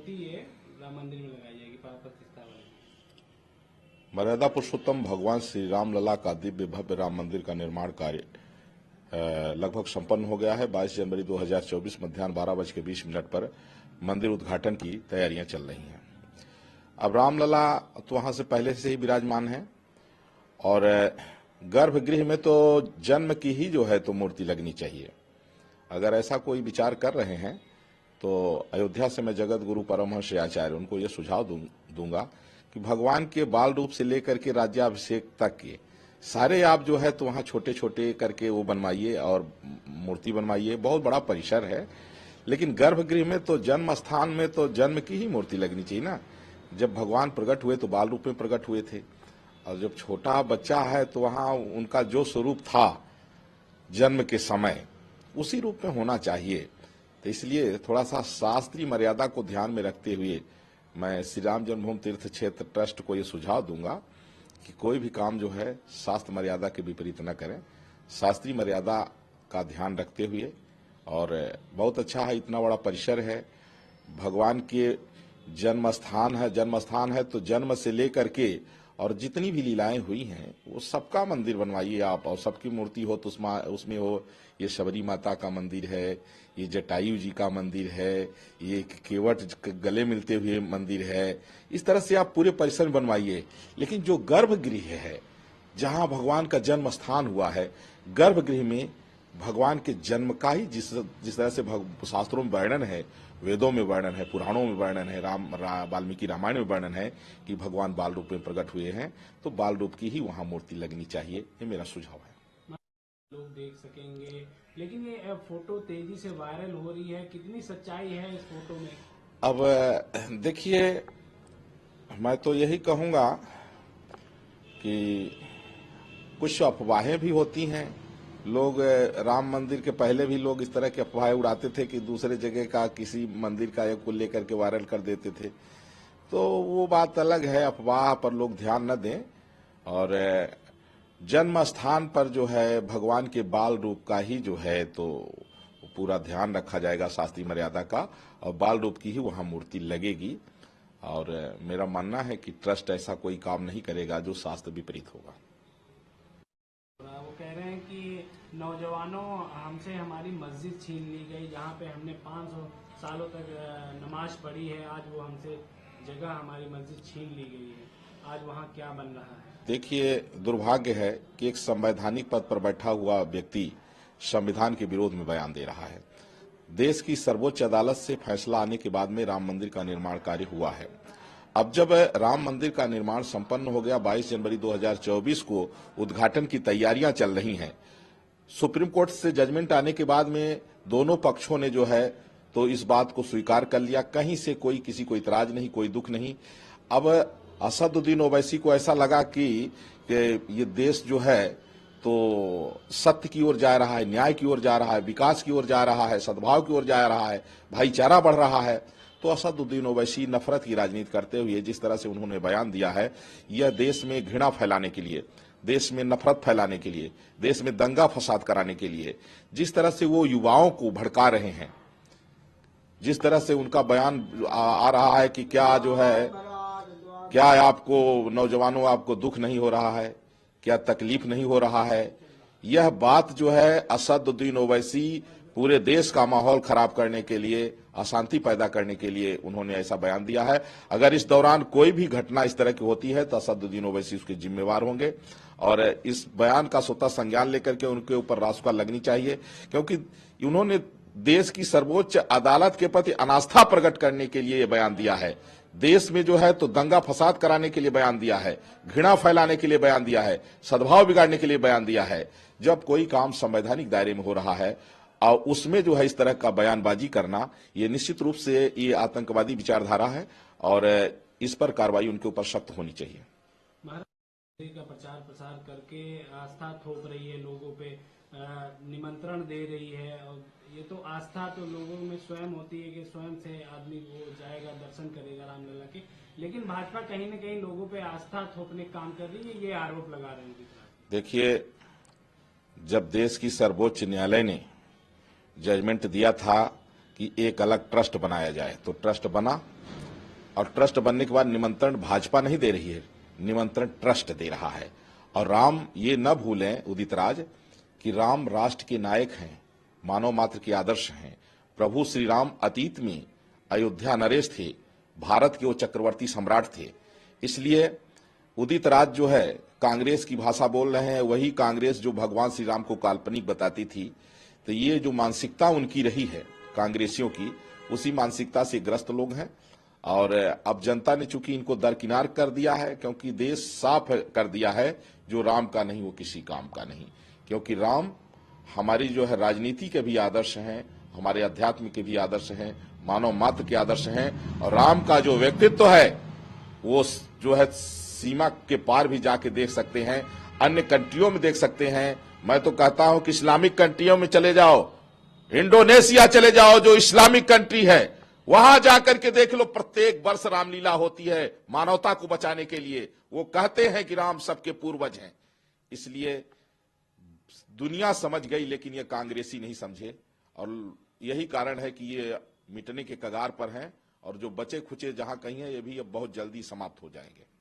मूर्ति ये राम मंदिर में लगाई जाएगी, प्रतिष्ठा होगी। मर्यादा पुरुषोत्तम भगवान श्री राम लला का दिव्य भव्य राम मंदिर का निर्माण कार्य लगभग संपन्न हो गया है। 22 जनवरी 2024 मध्याह्न 12:20 पर मंदिर उद्घाटन की तैयारियां चल रही हैं। अब रामलला तो वहां से पहले से ही विराजमान है और गर्भगृह में तो जन्म की ही जो है तो मूर्ति लगनी चाहिए। अगर ऐसा कोई विचार कर रहे हैं तो अयोध्या से मैं जगत गुरु परमहंस आचार्य उनको ये सुझाव दूंगा कि भगवान के बाल रूप से लेकर के राज्याभिषेक तक के सारे आप जो है तो वहां छोटे छोटे करके वो बनवाइए और मूर्ति बनवाइए। बहुत बड़ा परिसर है, लेकिन गर्भगृह में तो जन्म स्थान में तो जन्म की ही मूर्ति लगनी चाहिए ना। जब भगवान प्रकट हुए तो बाल रूप में प्रकट हुए थे, और जब छोटा बच्चा है तो वहां उनका जो स्वरूप था जन्म के समय उसी रूप में होना चाहिए। तो इसलिए थोड़ा सा शास्त्रीय मर्यादा को ध्यान में रखते हुए मैं श्री राम जन्मभूमि तीर्थ क्षेत्र ट्रस्ट को ये सुझाव दूंगा कि कोई भी काम जो है शास्त्र मर्यादा के विपरीत न करें, शास्त्रीय मर्यादा का ध्यान रखते हुए। और बहुत अच्छा है, इतना बड़ा परिसर है, भगवान के जन्म स्थान है तो जन्म से लेकर के और जितनी भी लीलाएं हुई हैं वो सबका मंदिर बनवाइए आप, और सबकी मूर्ति हो तो उसमें हो। ये शबरी माता का मंदिर है, ये जटायु जी का मंदिर है, ये केवट गले मिलते हुए मंदिर है। इस तरह से आप पूरे परिसर में बनवाइए। लेकिन जो गर्भगृह है जहां भगवान का जन्म स्थान हुआ है, गर्भगृह में भगवान के जन्म का ही जिस तरह से शास्त्रों में वर्णन है, वेदों में वर्णन है, पुराणों में वर्णन है, वाल्मीकि रामायण में वर्णन है कि भगवान बाल रूप में प्रकट हुए हैं, तो बाल रूप की ही वहां मूर्ति लगनी चाहिए। ये मेरा सुझाव है। लोग देख सकेंगे, लेकिन ये फोटो तेजी से वायरल हो रही है, कितनी सच्चाई है इस फोटो में? अब देखिए, मैं तो यही कहूंगा कि कुछ अफवाहें भी होती हैं। लोग राम मंदिर के पहले भी लोग इस तरह की अफवाहें उड़ाते थे कि दूसरे जगह का किसी मंदिर का एक को लेकर के वायरल कर देते थे, तो वो बात अलग है। अफवाह पर लोग ध्यान न दें, और जन्म स्थान पर जो है भगवान के बाल रूप का ही जो है तो पूरा ध्यान रखा जाएगा, शास्त्रीय मर्यादा का, और बाल रूप की ही वहां मूर्ति लगेगी। और मेरा मानना है कि ट्रस्ट ऐसा कोई काम नहीं करेगा जो शास्त्र विपरीत होगा। वो कह रहे हैं कि नौजवानों, हमसे हमारी मस्जिद छीन ली गई, जहाँ पे हमने 500 सालों तक नमाज पढ़ी है, आज वो हमसे जगह, हमारी मस्जिद छीन ली गई है। आज वहाँ क्या बन रहा है? देखिए, दुर्भाग्य है कि एक संवैधानिक पद पर बैठा हुआ व्यक्ति संविधान के विरोध में बयान दे रहा है। देश की सर्वोच्च अदालत से फैसला आने के बाद में राम मंदिर का निर्माण कार्य हुआ है। अब जब राम मंदिर का निर्माण संपन्न हो गया, 22 जनवरी 2024 को उद्घाटन की तैयारियां चल रही हैं। सुप्रीम कोर्ट से जजमेंट आने के बाद में दोनों पक्षों ने जो है तो इस बात को स्वीकार कर लिया। कहीं से कोई किसी को इतराज नहीं, कोई दुख नहीं। अब असदुद्दीन ओवैसी को ऐसा लगा कि ये देश जो है तो सत्य की ओर जा रहा है, न्याय की ओर जा रहा है, विकास की ओर जा रहा है, सद्भाव की ओर जा रहा है, भाईचारा बढ़ रहा है। तो असदुद्दीन ओवैसी नफरत की राजनीति करते हुए जिस तरह से उन्होंने बयान दिया है, यह देश में घृणा फैलाने के लिए, देश में नफरत फैलाने के लिए, देश में दंगा फसाद कराने के लिए, जिस तरह से वो युवाओं को भड़का रहे हैं, जिस तरह से उनका बयान आ रहा है कि क्या जो है, क्या आपको नौजवानों, आपको दुख नहीं हो रहा है, क्या तकलीफ नहीं हो रहा है। यह बात जो है असदुद्दीन ओवैसी पूरे देश का माहौल खराब करने के लिए, अशांति पैदा करने के लिए उन्होंने ऐसा बयान दिया है। अगर इस दौरान कोई भी घटना इस तरह की होती है तो असदुद्दीन ओवैसी उसके जिम्मेवार होंगे, और इस बयान का स्वतः संज्ञान लेकर के उनके ऊपर रासुका लगनी चाहिए, क्योंकि उन्होंने देश की सर्वोच्च अदालत के प्रति अनास्था प्रकट करने के लिए यह बयान दिया है। देश में जो है तो दंगा फसाद कराने के लिए बयान दिया है, घृणा फैलाने के लिए बयान दिया है, सद्भाव बिगाड़ने के लिए बयान दिया है। जब कोई काम संवैधानिक दायरे में हो रहा है और उसमें जो है इस तरह का बयानबाजी करना, ये निश्चित रूप से ये आतंकवादी विचारधारा है, और इस पर कार्रवाई उनके ऊपर सख्त होनी चाहिए। का प्रचार प्रसार करके आस्था थोप रही है, लोगों पे निमंत्रण दे रही है, और ये तो आस्था तो लोगों में स्वयं होती है कि स्वयं से आदमी वो जाएगा, दर्शन करेगा रामलला के, लेकिन भाजपा कहीं न कहीं लोगों पे आस्था थोपने का काम कर रही है, ये आरोप लगा रहे हैं। देखिए, जब देश की सर्वोच्च न्यायालय ने जजमेंट दिया था कि एक अलग ट्रस्ट बनाया जाए। तो ट्रस्ट बना और ट्रस्ट बनने के बाद निमंत्रण भाजपा नहीं दे रही है, निमंत्रण ट्रस्ट दे रहा है। और राम ये न भूलें उदित राज कि राम राष्ट्र के नायक हैं, मानव मात्र के आदर्श हैं। प्रभु श्री राम अतीत में अयोध्या नरेश थे, भारत के वो चक्रवर्ती सम्राट थे। इसलिए उदित राज जो है कांग्रेस की भाषा बोल रहे हैं, वही कांग्रेस जो भगवान श्री राम को काल्पनिक बताती थी। तो ये जो मानसिकता उनकी रही है कांग्रेसियों की, उसी मानसिकता से ग्रस्त लोग हैं। और अब जनता ने चूंकि इनको दरकिनार कर दिया है, क्योंकि देश साफ कर दिया है जो राम का नहीं वो किसी काम का नहीं। क्योंकि राम हमारी जो है राजनीति के भी आदर्श हैं, हमारे अध्यात्म के भी आदर्श हैं, मानव मात्र के आदर्श हैं। और राम का जो व्यक्तित्व है वो जो है सीमा के पार भी जाके देख सकते हैं, अन्य कंट्रियों में देख सकते हैं। मैं तो कहता हूं कि इस्लामिक कंट्रियों में चले जाओ, इंडोनेशिया चले जाओ जो इस्लामिक कंट्री है, वहां जाकर के देख लो, प्रत्येक वर्ष रामलीला होती है मानवता को बचाने के लिए। वो कहते हैं कि राम सबके पूर्वज हैं। इसलिए दुनिया समझ गई, लेकिन ये कांग्रेसी नहीं समझे। और यही कारण है कि ये मिटने के कगार पर हैं। और जो बचे खुचे जहां कहीं हैं, ये भी अब बहुत जल्दी समाप्त हो जाएंगे।